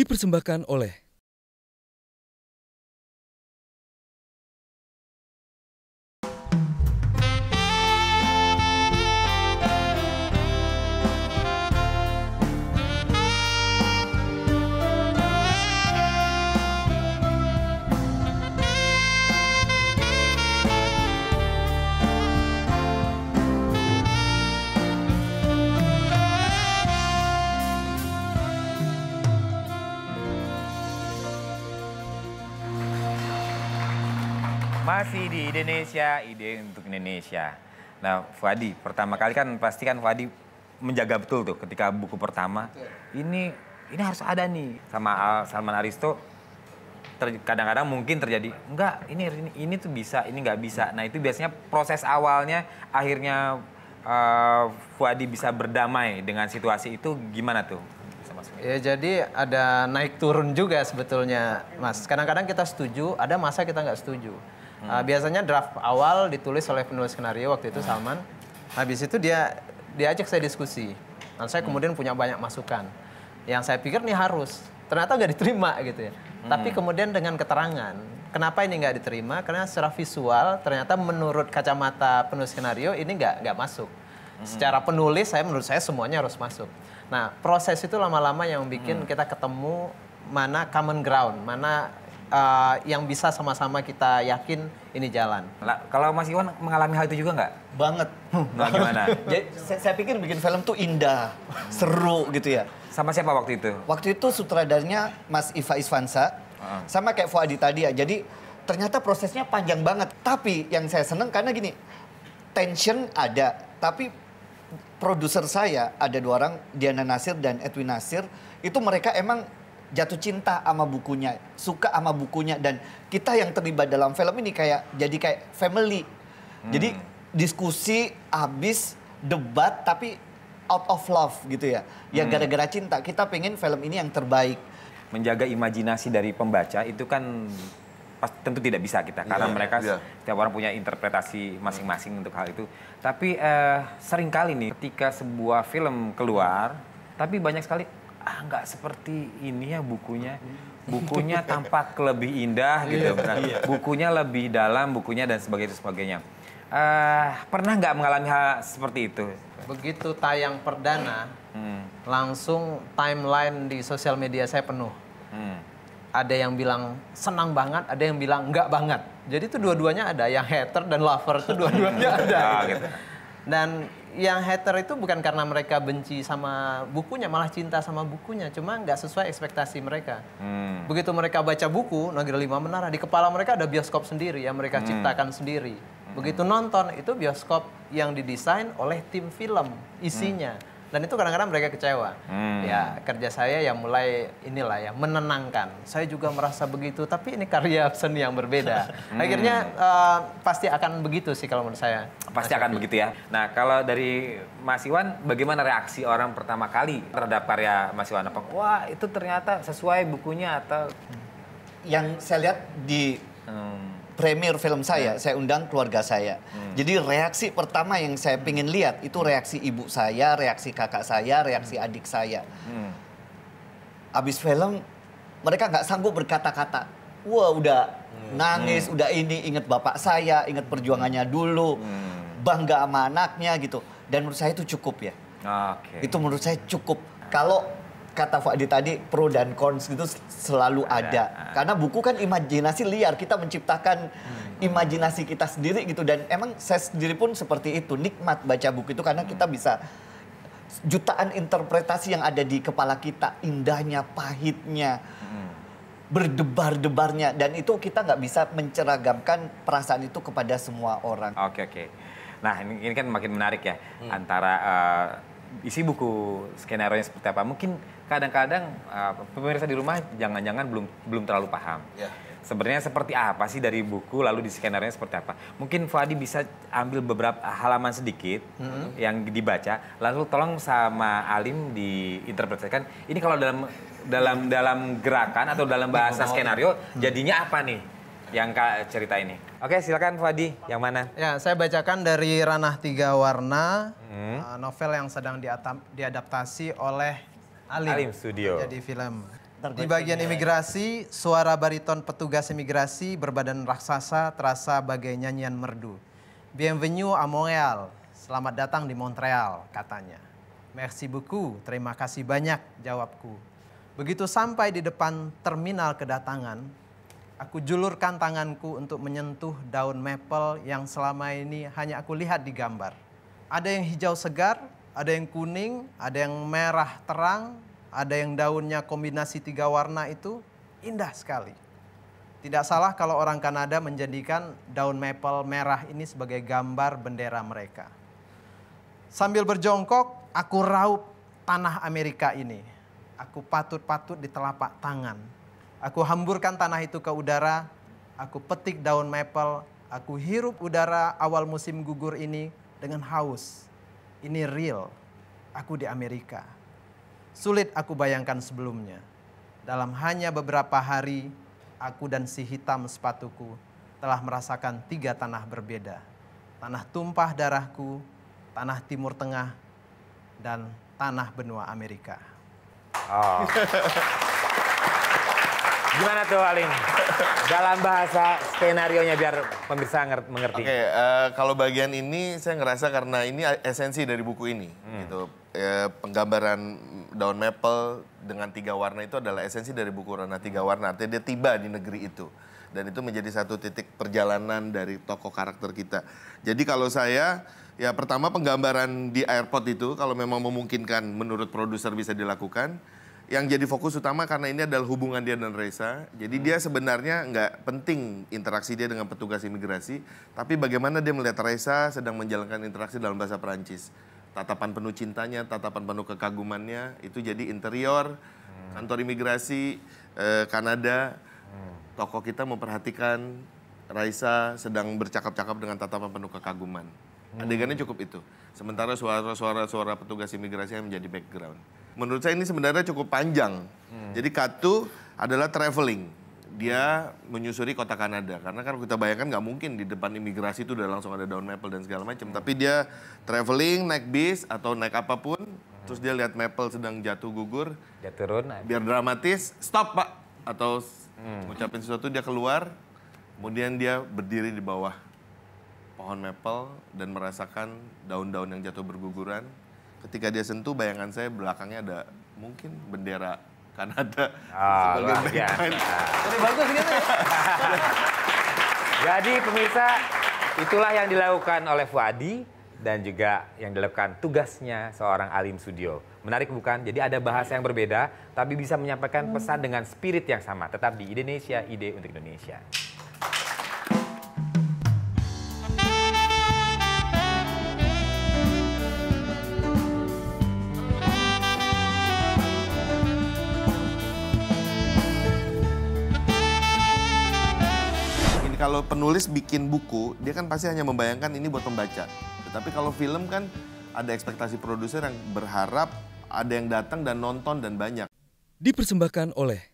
dipersembahkan oleh Masih di Indonesia, ide untuk Indonesia. Nah, Fuadi, pertama kali kan pasti kan Fuadi menjaga betul tuh ketika buku pertama. Ini harus ada nih sama Salman Aristo. Kadang-kadang mungkin terjadi enggak, ini tuh bisa, ini nggak bisa. Nah, itu biasanya proses awalnya akhirnya Fuadi bisa berdamai dengan situasi itu gimana tuh? Ya jadi ada naik turun juga sebetulnya, Mas. Kadang-kadang kita setuju, ada masa kita nggak setuju. Biasanya draft awal ditulis oleh penulis skenario waktu itu Salman. Habis itu dia ajak saya diskusi. Dan saya kemudian punya banyak masukan. Yang saya pikir nih harus. Ternyata nggak diterima gitu ya. Tapi kemudian dengan keterangan. Kenapa ini nggak diterima? Karena secara visual ternyata menurut kacamata penulis skenario ini nggak masuk. Secara penulis menurut saya semuanya harus masuk. Nah proses itu lama-lama yang bikin kita ketemu mana common ground, mana yang bisa sama-sama kita yakin ini jalan. Kalau Mas Iwan mengalami hal itu juga nggak? Banget. Nah, gimana? Jadi, saya pikir bikin film tuh indah, seru gitu ya. Sama siapa waktu itu? Waktu itu sutradaranya Mas Iva Isvansa, sama kayak Fuadi tadi ya. Jadi ternyata prosesnya panjang banget. Tapi yang saya seneng karena gini, tension ada, tapi produser saya ada 2 orang, Diana Nasir dan Edwin Nasir, itu mereka emang jatuh cinta sama bukunya, suka sama bukunya, dan kita yang terlibat dalam film ini jadi kayak family. Jadi diskusi, habis debat, tapi out of love gitu ya. Ya gara-gara cinta, kita pengen film ini yang terbaik. Menjaga imajinasi dari pembaca itu kan tentu tidak bisa kita, karena mereka setiap orang punya interpretasi masing-masing untuk hal itu. Tapi seringkali nih ketika sebuah film keluar, tapi banyak sekali nggak seperti ini ya bukunya. Bukunya tampak lebih indah gitu. Bukunya lebih dalam, bukunya dan sebagainya. Pernah nggak mengalami hal seperti itu? Begitu tayang perdana, langsung timeline di sosial media saya penuh. Ada yang bilang senang banget, ada yang bilang enggak banget. Jadi itu dua-duanya ada, yang hater dan lover itu dua-duanya ada. Gitu. Dan yang hater itu bukan karena mereka benci sama bukunya, malah cinta sama bukunya. Cuma nggak sesuai ekspektasi mereka. Begitu mereka baca buku, Negeri Lima Menara, di kepala mereka ada bioskop sendiri yang mereka ciptakan sendiri. Begitu nonton, itu bioskop yang didesain oleh tim film, isinya. Dan itu kadang-kadang mereka kecewa. Ya kerja saya yang mulai inilah ya, menenangkan. Saya juga merasa begitu, tapi ini karya seni yang berbeda. Akhirnya pasti akan begitu sih kalau menurut saya. Pasti akan begitu ya. Nah kalau dari Mas Iwan, bagaimana reaksi orang pertama kali terhadap karya Mas Iwan? Apa, wah itu ternyata sesuai bukunya atau? Yang saya lihat di premier film saya undang keluarga saya. Jadi reaksi pertama yang saya pengen lihat itu reaksi ibu saya, reaksi kakak saya, reaksi adik saya. Abis film mereka nggak sanggup berkata-kata. Wah udah nangis, udah ini inget bapak saya, inget perjuangannya dulu, bangga sama anaknya gitu. Dan menurut saya itu cukup ya. Itu menurut saya cukup. Kalau kata Fuadi tadi, pro dan cons itu selalu ada. Karena buku kan imajinasi liar, kita menciptakan imajinasi kita sendiri gitu. Dan emang saya sendiri pun seperti itu, nikmat baca buku itu karena kita bisa jutaan interpretasi yang ada di kepala kita, indahnya, pahitnya, berdebar-debarnya. Dan itu kita nggak bisa menceragamkan perasaan itu kepada semua orang. Oke. Nah ini kan makin menarik ya, antara isi buku skenario-nya seperti apa. Mungkin kadang-kadang pemirsa di rumah jangan-jangan belum terlalu paham. Sebenarnya seperti apa sih dari buku, lalu di skenario-nya seperti apa. Mungkin Fuadi bisa ambil beberapa halaman sedikit yang dibaca, lalu tolong sama Alim diinterpretasikan. Ini kalau dalam gerakan atau dalam bahasa skenario jadinya apa nih yang cerita ini? Oke, silakan Fuadi, yang mana? Ya, saya bacakan dari Ranah Tiga Warna, novel yang sedang diadaptasi oleh Alim Studio. jadi film. Di bagian imigrasi, suara bariton petugas imigrasi berbadan raksasa terasa bagai nyanyian merdu. Bienvenue à Montréal, selamat datang di Montreal, katanya. Merci beaucoup, terima kasih banyak, jawabku. Begitu sampai di depan terminal kedatangan, aku julurkan tanganku untuk menyentuh daun maple yang selama ini hanya aku lihat di gambar. Ada yang hijau segar, ada yang kuning, ada yang merah terang, ada yang daunnya kombinasi 3 warna itu indah sekali. Tidak salah kalau orang Kanada menjadikan daun maple merah ini sebagai gambar bendera mereka. Sambil berjongkok, aku raup tanah Amerika ini. Aku patut-patut di telapak tangan. Aku hamburkan tanah itu ke udara, aku petik daun maple, aku hirup udara awal musim gugur ini dengan haus. Ini real, aku di Amerika. Sulit aku bayangkan sebelumnya. Dalam hanya beberapa hari, aku dan si hitam sepatuku telah merasakan 3 tanah berbeda. Tanah tumpah darahku, tanah Timur Tengah, dan tanah benua Amerika. Oh. Gimana tuh Alin? Dalam bahasa skenarionya biar pemirsa mengerti. Oke, kalau bagian ini saya ngerasa karena ini esensi dari buku ini. Gitu. Penggambaran daun maple dengan 3 warna itu adalah esensi dari buku Ranah 3 Warna. Artinya dia tiba di negeri itu. Dan itu menjadi satu titik perjalanan dari tokoh karakter kita. Jadi kalau saya, ya pertama penggambaran di airport itu kalau memang memungkinkan menurut produser bisa dilakukan. Yang jadi fokus utama karena ini adalah hubungan dia dan Raisa. Jadi dia sebenarnya nggak penting interaksi dia dengan petugas imigrasi. Tapi bagaimana dia melihat Raisa sedang menjalankan interaksi dalam bahasa Perancis. Tatapan penuh cintanya, tatapan penuh kekagumannya. Itu jadi interior, kantor imigrasi, Kanada. Tokoh kita memperhatikan Raisa sedang bercakap-cakap dengan tatapan penuh kekaguman. Adegannya cukup itu. Sementara suara petugas imigrasi yang menjadi background. Menurut saya ini sebenarnya cukup panjang. Jadi Katu adalah traveling. Dia menyusuri kota Kanada. Karena kan kita bayangkan nggak mungkin di depan imigrasi itu udah langsung ada daun maple dan segala macam. Tapi dia traveling, naik bis atau naik apapun. Terus dia lihat maple sedang jatuh gugur. Dia turun. Biar dramatis, stop Pak. Atau ngucapin sesuatu, dia keluar. Kemudian dia berdiri di bawah pohon maple dan merasakan daun-daun yang jatuh berguguran. Ketika dia sentuh, bayangan saya belakangnya ada mungkin bendera Kanada sebagai background. Ini bagus gitu ya. Jadi pemirsa, itulah yang dilakukan oleh Fuadi dan juga yang dilakukan tugasnya seorang Alim Sudjo. Menarik bukan? Jadi ada bahasa yang berbeda, tapi bisa menyampaikan pesan dengan spirit yang sama. Tetap di Indonesia, ide untuk Indonesia. Kalau penulis bikin buku, dia kan pasti hanya membayangkan ini buat pembaca. Tetapi kalau film kan ada ekspektasi produser yang berharap ada yang datang dan nonton dan banyak. Dipersembahkan oleh